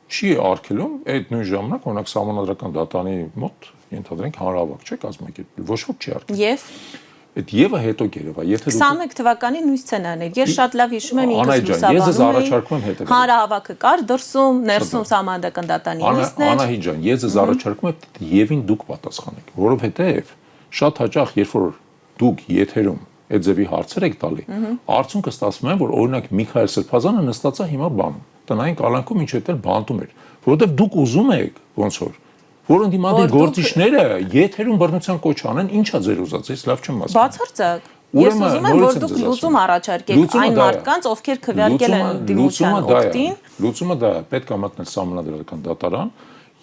Չի արգելում այդ նույն ժամանակ, օրինակ սահմանադրական դատարանի մոտ ենթադրենք հանրավակ չէ կազմակերպել, ոչ ոք չի արգելում։
Եվ
այդ եւը հետո գերեվա, եթե
21 թվականի նույն սցենարներ։ Ես շատ լավ հիշում եմ ինքս
լուսաբանում։ Ես առաջարկում եմ հետեւել։
Հանրահավաքը կար դրսում, ներսում սահմանադրական դատարանի նիստներ։
Անահիտ ջան, ես առաջարկում եմ եւին դուք պատասխանեք, որովհետեւ շատ հաճախ երբ որ դուք եթերում այդ ձևի հարցեր եք տալի, արդյունքը ստացվում է, որ օրինակ Միքայել Սրբազանը նստած է հիմա բանում, տնային կալանքում ինչ էլ բանտում էր, որովհետև դուք ուզում եք ոնց որ ընդդիմադիր գործիչները եթերում բռնության կոչ անեն, ինչա ձեր ուզած, ես լավ չեմ հասկանում։
Բացարձակ։ Ես ուզում եմ, որ դուք լուծում առաջարկեք այն մարդկանց, ովքեր քվեարկել են դիմության օգտին։
Լուծումը դա է, պետք է մտնել սահմանադրական դատարան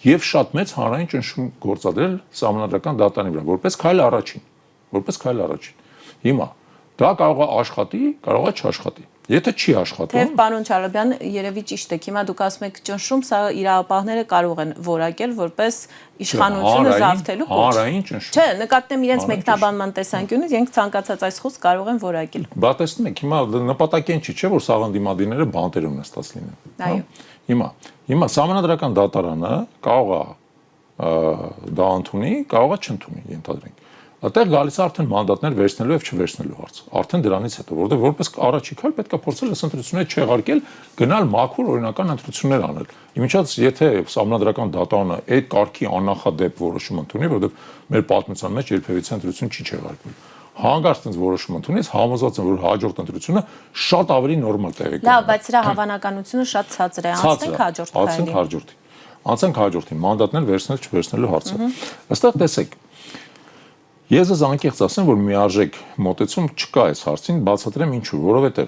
եւ շատ մեծ հանրային ճնշում գործադրել սահմանադրական դատարանի վրա, որպես քայլ առաջին։ Հիմա դա կարող է աշխատի, կարող է չաշխատի։ Եթե չի աշխատում։
Թեև պարոն Չալաբյան, երևի ճիշտ եք, հիմա դուք ասում եք ճնշում, սա իրավապահները կարող են որակել որպես իշխանությունը զավթելու կոչ։
Հանրային ճնշում։
Չէ, նկատեմ իրենց մեկնաբանման տեսանկյունից, իրենք ցանկացած այս խոսք կարող են որակել։
Բա տեսնում եք, հիմա նպատակին չի, չէ, որ սաղանդիմադիրները բանտեր ունեցած լինեն։
Այո։
Հիմա սահմանադրական դատարանը կարող է դա ընդունի, կարող է չընդունի, ենթադրենք։ Այդտեղ գալիս է արդեն մանդատներ վերցնելու եւ չվերցնելու հարցը։ Արդեն դրանից հետո, որովհետեւ որպես առաջի քայլ պետք է փորձել այս ընտրությունները չեղարկել, գնալ մաքուր օրինական ընտրություններ անել։ Իմիջած, եթե սահմանադրական դատարանը այդ կարգի աննախադեպ որոշում ընդունի, որովհետեւ մեր պատմության մեջ երբևիցե ընտրություն չի չեղարկվել։ Հանգարց այնպես որոշում ընդունես, համոզված եմ, որ հաջորդ ընտրությունը շատ ավելի նորմալ տեղի կունենա։
Լավ, բայց սրա հավանականությունը շատ ցածր է,
անցնենք հաջորդին, մանդատներ վերցնել չվերցնելու հարցը։ Այստեղ տեսեք, ես ես անկեղծ ասեմ, որ միարժեք մոտեցում չկա այս հարցին, բացատրեմ ինչու, որովհետև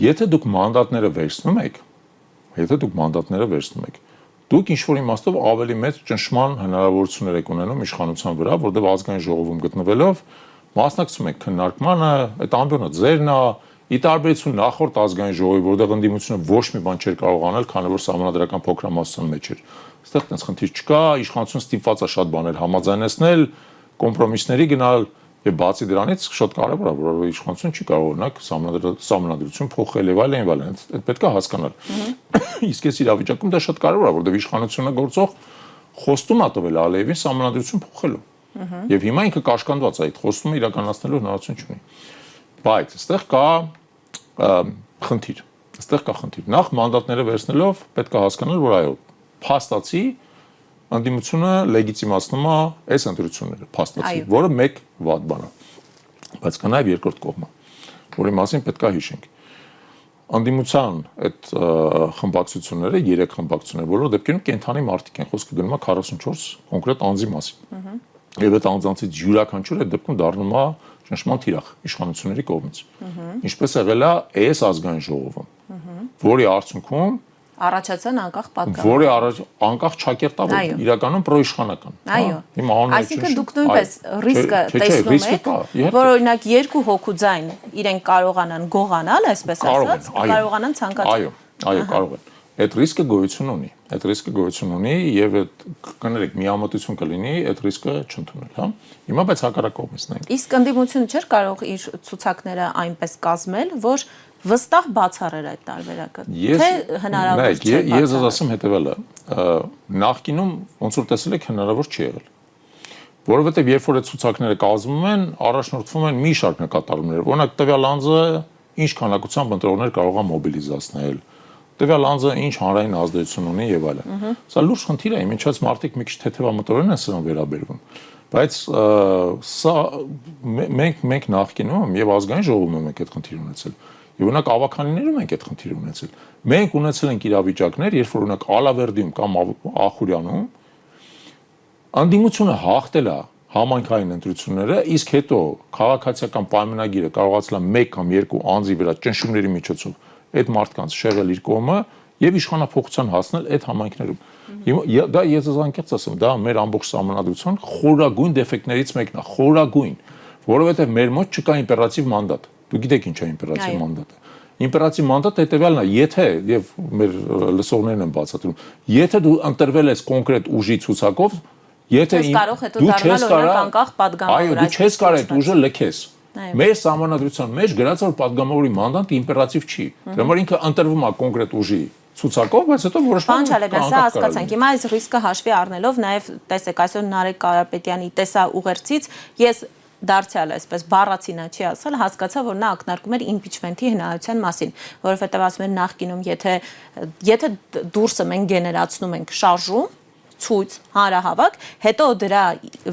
եթե դուք մանդատները վերցնում եք, դուք ինչ-որ իմաստով ավելի մեծ ճնշման հնարավորություններ եք ունենում իշխանության վրա, որտեղ ազգային ժողովում գտնվելով մասնակցում եք քննարկմանը, այդ ամբողջը ձերն է, ի տարբերություն նախորդ ազգային ժողովի, որտեղ ընդդիմությունը ոչ մի բան չէր կարող անել, քանի որ սահմանադրական փոքրամասնության մեջ էր։ Այստեղ տես խնդիր չկա, իշխանությունը ստիպված է շատ բաներ համաձայնեցնել, կոմպրոմիսների գնալ եւ բացի դրանից շատ կարեւոր է, որ իշխանությունը չի կարող օրինակ սահմանադրություն փոխել եւ այլն, այդ պետք է հասկանալ։ Իսկ այս իրավիճակում դա շատ կարեւոր է, որովհետեւ իշխանությունը գործող խոստում է տվել Ալիևին սահմանադրություն փոխելու։ Եվ հիմա ինքը կաշկանդված է այդ խոստումը իրականացնելու հնարավորություն չունի։ Բայց այստեղ կա խնդիր։ Նախ մանդատները վերցնելով պետք է հասկանալ, որ այո, փաստացի ընդդիմությունը լեգիտիմացնում է այս ընտրությունները, փաստացի, որը մեկ վատ բան է։ Բայց կա նաև երկրորդ կողմը, որի մասին պետք է հիշենք։ Ընդդիմության այդ խմբակցությունները, 3 խմբակցություններ, բոլոր դեպքերում կենթանի մարդիկ են, խոսքը գնում է 44 կոնկրետ անձի մասին։ Եվ այդ անձանցից յուրաքանչյուրը այդ դեպքում դառնում է ճնշման թիրախ իշխանությունների կողմից։ Ինչպես եղել է այս ազգային ժողովում, որի արդյունքում
առաջացան անկախ պատգամներ։
Որի անկախ ճակերտավոր, իրականում պրոիշխանական։
Այո։ Այսինքն դուք նույնպես ռիսկը տեսնում եք, որ օրինակ 2 հոգու ձայն իրենք կարողանան գողանալ, այսպես ասած, կարողանան ցանկացած։
Այո, կարող են։ Այդ ռիսկը գոյություն ունի եւ այդ կներեք միամտություն կլինի այդ ռիսկը չընդունել, հա։ Հիմա բայց հակառակ կողմից նայենք։
Իսկ ընդդիմությունը չէր կարող իր ցուցակները այնպես կազմել, որ վստահ բացառեր այդ տարբերակը։ Թե հնարավոր չէ։
Ես ասում հետեւելը, նախկինում ոնց որ տեսել եք հնարավոր չի եղել։ Որովհետեւ երբ որ այդ ցուցակները կազմվում են, առաջնորդվում են մի շարք նկատառումներ։ Օրինակ տվյալ անձը ինչ քանակությամբ ընտրողներ կարող է մոբիլիզացնել, տվյալ անձը ինչ հանրային ազդեցություն ունի եւ այլն։ Սա լուրջ խնդիր է, ինչպես մարդիկ մի քիչ թեթևամտորեն են սրան վերաբերվում։ Բայց սա մենք նախկինում եւ ազգային ժողովում ենք այդ խնդիր ունեցել։ Եվ օրինակ ավականիներում ենք այդ խնդիրը ունեցել։ Մենք ունեցել ենք իրավիճակներ, երբ որ օրինակ Ալավերդիում կամ Ախուրյանում ընդդիմությունը հաղթել է համայնքային ընտրությունները, իսկ հետո քաղաքացիական պայմանագիրը կարողացել է 1 կամ 2 անձի վրա ճնշումների միջոցով այդ մարդկանց շեղել իր կողմը եւ իշխանափոխության հասնել այդ համայնքներում։ Դա ես անկեղծ ասեմ, դա մեր ամբողջ սահմանադրության խորագույն դեֆեկտներից մեկն է, խորագույն, որովհետեւ մեր մոտ չկա իմպերատիվ մանդատ։ Դուք գիտեք ինչ է իմպերատիվ մանդատը։ Իմպերատիվ մանդատը հետեւյալն է, եթե եւ մեր լսողներն են բացատրում, եթե դու ընտրվել ես կոնկրետ ուժի ցուցակով, եթե
դու չես կարող անկախ պատգամավոր,
այո, դու չես կարող այդ ուժը լքես։ Մեր սահմանադրության մեջ գրած որ պատգամավորի մանդատը իմպերատիվ չի։ Դրա համար ինքը ընտրվում է կոնկրետ ուժի ցուցակով, բայց հետո որոշվում է
Սա հասկացանք։ Հիմա այս ռիսկը հաշվի առնելով նաեւ տեսեք այսօր Նարեկ Կարապետյանի տեսա ուղերձից ես դարձյալ այսպես բառացինա չի ասել, հասկացա, որ նա ակնարկում էր իմպիչմենթի հնարավորության մասին, որովհետև ասում էր նախկինում, եթե դուրսը մենք գեներացնում ենք շարժում, ցույց, հանրահավաք, հետո դրա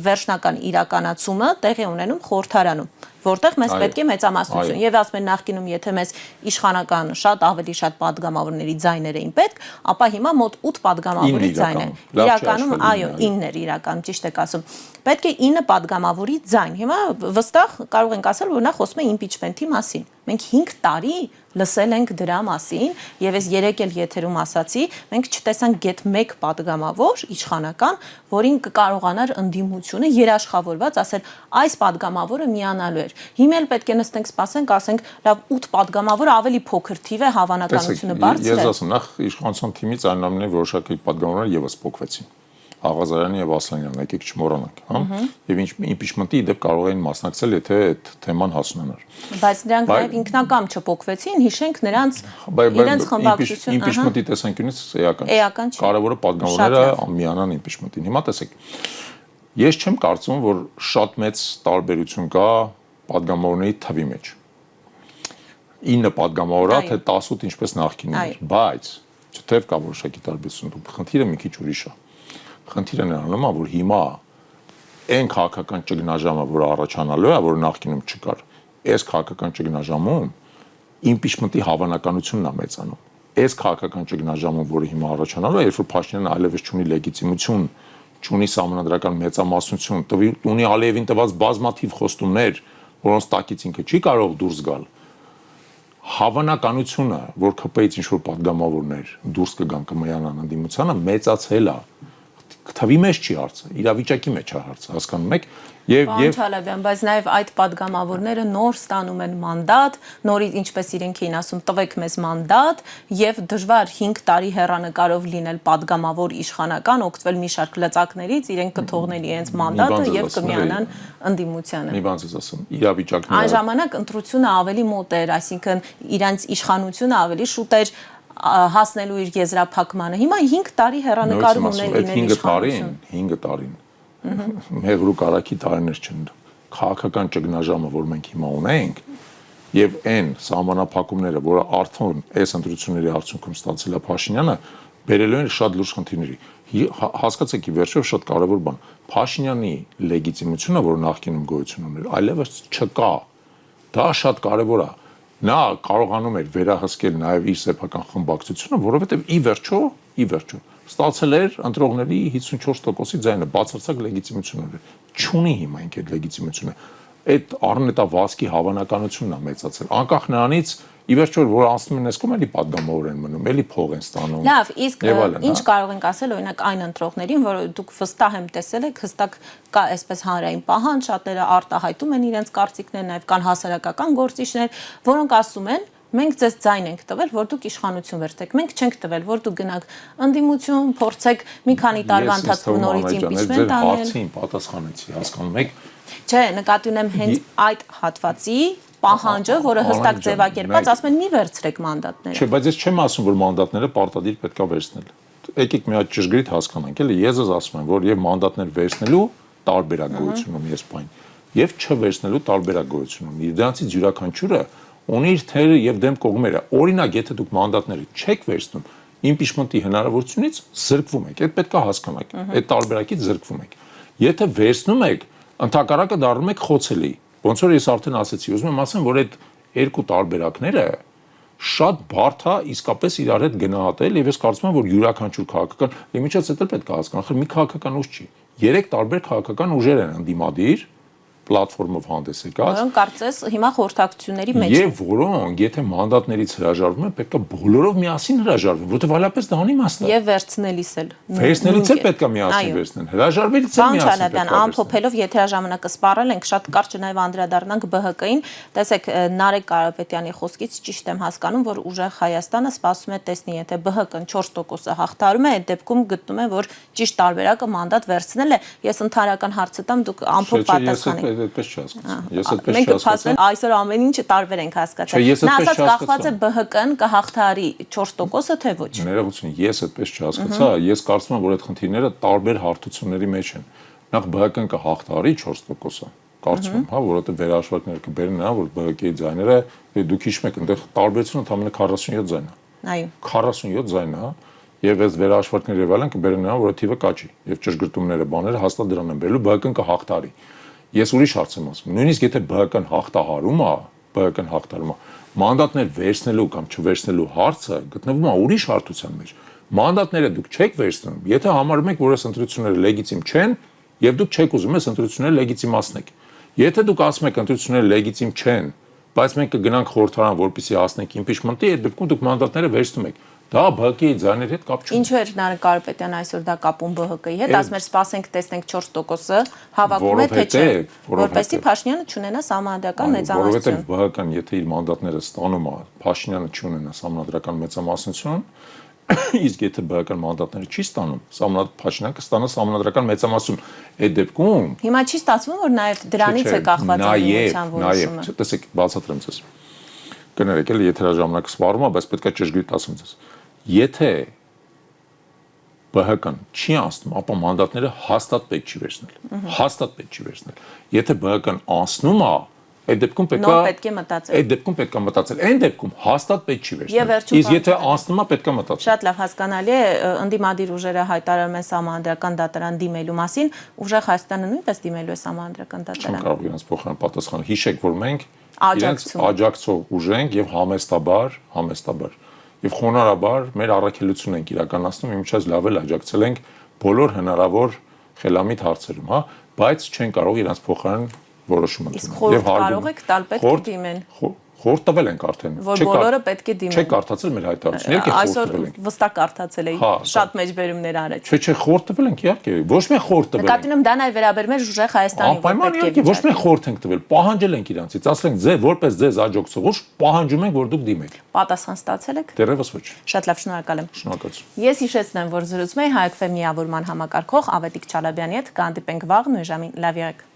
վերջնական իրականացումը տեղի ունենում խորհրդարանում։ որտեղ մեզ պետք է մեծամասնություն։ Եվ ասում են նախկինում, եթե մեզ իշխանական ավելի շատ падգամավորների ձայներ էին պետք, ապա հիմա մոտ 8 падգամավորի ձայն է։ Իրականում, այո, 9 էր իրականում, ճիշտ եք ասում։ Պետք է 9 падգամավորի ձայն։ Հիմա վստահ կարող ենք ասել, որ նա խոսում է իմպիչմենթի մասին։ Մենք 5 տարի լսել ենք դրա մասին, եւ ես 3 էլ եթերում ասացի, մենք չտեսանք գեթ 1 падգամավոր իշխանական, որին կկարողանար ընդդիմությունը երաշխավորված ասել, այս падգամավորը միանալու էր։ Հիմա էլ պետք է նստենք, սպասենք, ասենք, լավ 8 падգամավոր ավելի փոքր թիվ է, հավանականությունը բարձր է։
Ես ասում, նախ իշխանության թիմից այնամենը որոշակի падգամավորներ եւս փոքվեցին։ Աղազարյանի եւ Ասլանյանը, եկեք չմոռանանք, հա։ Եւ իմպիչմենտի իդեպ կարող էին մասնակցել, եթե այդ թեման հասունանար։
Բայց նրանք նաեւ ինքնակամ չփոկվեցին, հիշենք նրանց իրենց խմբակցությունը։
Իմպիչմենտի տեսանկյունից էական չէ։ Կարևորը падգամավորները միանան իմպիչմենտին։ Հիմա տեսեք, ես չեմ կարծում, որ շատ մեծ տարբերություն կա падգամավորների թվի մեջ։ 9 падգամավոր է, թե 18 ինչպես նախկինում էր, բայց չթեև կա որոշակի տարբերություն, խնդիրը մի քիչ ուրիշ է։ Խնդիրը նրանում է, որ հիմա այն քաղաքական ճգնաժամը, որը առաջանալու է, որը նախկինում չկար, այս քաղաքական ճգնաժամում իմպիչմենտի հավանականությունն է մեծանում։ Այս քաղաքական ճգնաժամում, որը հիմա առաջանալու է, երբ որ Փաշինյանը այլևս չունի լեգիտիմություն, չունի սահմանադրական մեծամասնություն, ունի Ալիևին տված բազմաթիվ խոստումներ, որոնց տակից ինքը չի կարող դուրս գալ, հավանականությունը, որ ԿՊ-ից ինչ-որ падգամավորներ դուրս կգան կմիանան ընդդիմությանը, մեծացել է։ Թվի մեջ չի հարցը, իրավիճակի մեջ է հարցը, հասկանում եք։
Պարոն Չալաբյան, բայց նաև այդ падգամավորները նոր ստանում են մանդատ, նորից ինչպես իրենք էին ասում, տվեք մեզ մանդատ, եւ դժվար 5 տարի հեռանկարով լինել падգամավոր իշխանական, օգտվել մի շարք լծակներից, իրենք կթողնեն իրենց մանդատը եւ կմիանան ընդդիմությանը։
Մի բան ես ասում, իրավիճակները։
Այն ժամանակ ընտրությունը ավելի մոտ էր, այսինքն իրենց իշխանությունը ավելի շուտ էր հասնելու իր եզրափակմանը։ Հիմա 5 տարի հեռանկարում ունել լինել իշխանություն։
5 տարին մեղրու կարակի տարիներ չեն։ Քաղաքական ճգնաժամը, որ մենք հիմա ունենք, եւ այն սահմանափակումները, որը արդեն այս ընտրությունների արդյունքում ստացել է Փաշինյանը, բերելու են շատ լուրջ խնդիրների։ Հասկացեք, ի վերջո շատ կարևոր բան։ Փաշինյանի լեգիտիմությունը, որ նախկինում գոյություն ուներ, այլևս չկա։ Դա շատ կարևոր է։ Նա կարողանում էր վերահսկել նաև իր սեփական խմբակցությունը, որովհետև ի վերջո ստացել էր ընտրողների 54%-ի ձայնը, բացարձակ լեգիտիմություն ուներ։ Չունի հիմա ինքը այդ լեգիտիմությունը։ Այդ առնետավազքի հավանականությունն է մեծացել։ Անկախ նրանից, ի վերջո որ անցնում են այս կողմ, էլի падգամավոր են մնում, էլի փող են ստանում։
Լավ, իսկ ինչ կարող ենք ասել օրինակ այն ընտրողներին, որ դուք վստահ եմ տեսել եք, հստակ կա այսպես հանրային պահանջ, շատերը արտահայտում են իրենց կարծիքները, նաև կան հասարակական գործիչներ, որոնք ասում են մենք ձեզ ձայն ենք տվել, որ դուք իշխանություն վերցեք։ Մենք չենք տվել, որ դուք գնաք ընդդիմություն, փորձեք մի քանի տարվա ընթացքում նորից իմպիչմենտ անել։
Հարցին պատասխանեցի, հասկանում եք։
Չէ, նկատի ունեմ հենց այդ հատվածի պահանջը, որը հստակ ձևակերպած, ասում են մի վերցրեք մանդատները։
Չէ, բայց ես չեմ ասում, որ մանդատները պարտադիր պետք է վերցնել։ Եկեք մի հատ ճշգրիտ հասկանանք, էլի ես ասում եմ, որ եւ մանդատներ վերցնելու տարբերակություն ունի այս բան, եւ չվերցնելու տարբերակություն ունի։ Դրանցից յուրաքանչյուրը ունի իր թերը եւ դեմ կողմերը։ Օրինակ, եթե դուք մանդատները չեք վերցնում, իմպիչմենտի հնարավորությունից զրկվում եք։ Այդ պետք է հասկանաք։ Այդ տարբերակից զրկվում եք։ Եթե վերցնում եք, ընդհակառակը դառնում եք խոցելի։ Ոնց որ ես արդեն ասացի, ուզում եմ ասեմ, որ այդ երկու տարբերակները շատ բարդ է իսկապես իրար հետ գնահատել եւ ես կարծում եմ, որ յուրաքանչյուր քաղաքական իմիջից էլ պետք է հասկանալ, խր մի քաղաքական ուժ չի։ 3 տարբեր քաղաքական ուժեր են ընդդիմադիր պլատֆորմով հանդես եկած։
Որոնք կարծես հիմա խորհրդակցությունների մեջ են։
Եվ որոնք, եթե մանդատներից հրաժարվում են, պետք է բոլորով միասին հրաժարվեն, որովհետև այլապես դա անիմաստ է։
Եվ վերցնելիս էլ։
Վերցնելիս էլ պետք է միասին վերցնեն, հրաժարվելիս էլ միասին պետք է։
Ամփոփելով, եթե ժամանակը սպառել ենք, շատ կարճ նաև անդրադառնանք ԲՀԿ-ին։ Տեսեք, Նարեկ Կարապետյանի խոսքից ճիշտ եմ հասկանում, որ ուժեղ Հայաստանը սպասում է տեսնի, եթե ԲՀԿ-ն 4%-ը հաղթարում է, այդ դեպքում գտնում են, որ ճիշտ տարբերակը մանդատ վերցնել է։ Ես ընդհանրական հարցը տամ, դուք ամփոփ պատասխանեք։
Այդպես չհասկացա։ Ես այդպես
չհասկացա։ Մենք փաստորեն այսօր ամեն ինչը տարբեր ենք հասկացել։ Նա ասաց կախված է ԲՀԿ-ն կհաղթարի 4%-ը թե ոչ։
Ներողություն, ես այդպես չհասկացա, ես կարծում եմ, որ այդ խնդիրները տարբեր հարթությունների մեջ են։ Նախ ԲՀԿ-ն կհաղթարի 4%-ը։ Կարծում եմ, հա, որովհետև վերահաշվարկները կբերեն նա, որ ԲՀԿ-ի ձայները, դուք հիշում եք, այնտեղ տարբերությունը ընդամենը 47 ձայն է։
Այո։
47 ձայն է, եւ այս վերահաշվարկները եւ այլն կբերեն նա, որ թիվը կաչի, եւ ճշգրտումները, բաները հաստատ դրան են բերելու, ԲՀԿ-ն կհաղթարի։ Ես ուրիշ հարց եմ ասում։ Նույնիսկ եթե ԲՀԿ-ն հաղթահարումը, մանդատներ վերցնելու կամ չվերցնելու հարցը գտնվում է ուրիշ հարթության մեջ։ Մանդատները դուք չեք վերցնում, եթե համարում եք, որ այս ընտրությունները լեգիտիմ չեն, եւ դուք չեք ուզում այս ընտրությունները լեգիտիմացնեք։ Եթե դուք ասում եք ընտրությունները լեգիտիմ չեն, բայց մենք կգնանք խորհրդարան, որպեսզի հասնենք իմպիչմենտի, այդ դեպքում դուք մանդատները վերցնում եք։ Դա ԲՀԿ-ի ձայների հետ կապ չունի։
Ինչու էր Նարեկ Կարապետյանը այսօր դա կապում ԲՀԿ-ի հետ, ասում էր սպասենք, տեսնենք 4%-ը հավաքում է թե չէ, որպեսզի Փաշինյանը չունենա սահմանադրական մեծամասնություն։
Որովհետև ԲՀԿ-ն եթե իր մանդատները ստանում է, Փաշինյանը չունենա սահմանադրական մեծամասնություն, իսկ եթե ԲՀԿ-ն մանդատները չի ստանում, Փաշինյանը կստանա սահմանադրական մեծամասնություն։ Այդ դեպքում
հիմա չի ստացվում, որ նաև դրանից է կախված ընդդիմության որոշումը։
Նաև, տեսեք, բացատրեմ ձեզ։ Կներեք, էլի եթերաժամանակ սպառում է, բայց պետք է ճշգրիտ ասեմ ձեզ։ Եթե ԲՀԿ-ն չի անցնում, ապա մանդատները հաստատ պետք չի վերցնել։ Հաստատ պետք չի վերցնել։ Եթե ԲՀԿ-ն անցնում է, այդ դեպքում պետք է մտածել։ Այն դեպքում հաստատ պետք չի վերցնել։ Իսկ եթե անցնում է, պետք է մտածել։
Շատ լավ, հասկանալի է, ընդդիմադիր ուժերը հայտարարում են սահմանադրական դատարան դիմելու մասին, ուժեղ Հայաստանը նույնպես դիմելու է սահմանադրական դատարան։
Չեմ կարող իրենց փոխանցել պատասխանը։ Հիշեք, որ մենք իրենց աջակցող ուժ ենք եւ համեստաբար եւ խոնարհաբար մեր առաքելությունն ենք իրականացնում, իմիջիայլոց լավ էլ աջակցել ենք բոլոր հնարավոր խելամիտ հարցերում, հա, բայց չեն կարող իրենց փոխարեն որոշում ընդունել։
Եվ կարող եք տալ պետք է դիմեն։
Խորհուրդ տվել ենք արդեն։
Որ բոլորը պետք է դիմեն։
Չեք կարդացել մեր հայտարարությունը, եկեք խորհուրդ տվել ենք։
Այսօր վստահ կարդացել էի, շատ մեջբերումներ արեց։
Չէ, խորհուրդ տվել ենք, իհարկե, ոչ միայն խորհուրդ տվել ենք։
Նկատի ունեմ դա նաև վերաբերում է ուժեղ Հայաստանի,
որ պետք է ոչ միայն խորհուրդ ենք տվել, պահանջել ենք իրանցից, ասել ենք ձեր որպես ձեզ աջակցող ուժ, պահանջում ենք, որ դուք դիմեք։
Պատասխան ստացել եք։
Դեռևս ոչ։
Շատ լավ, շնորհակալ եմ։
Շնորհակալություն։
Ես հիշեցնեմ, որ զրուցում էի Հայ FM միավորման համակարգող Ավետիք Չալաբյանի հետ, կհանդիպենք վաղ նույն ժամին, լավ եղեք։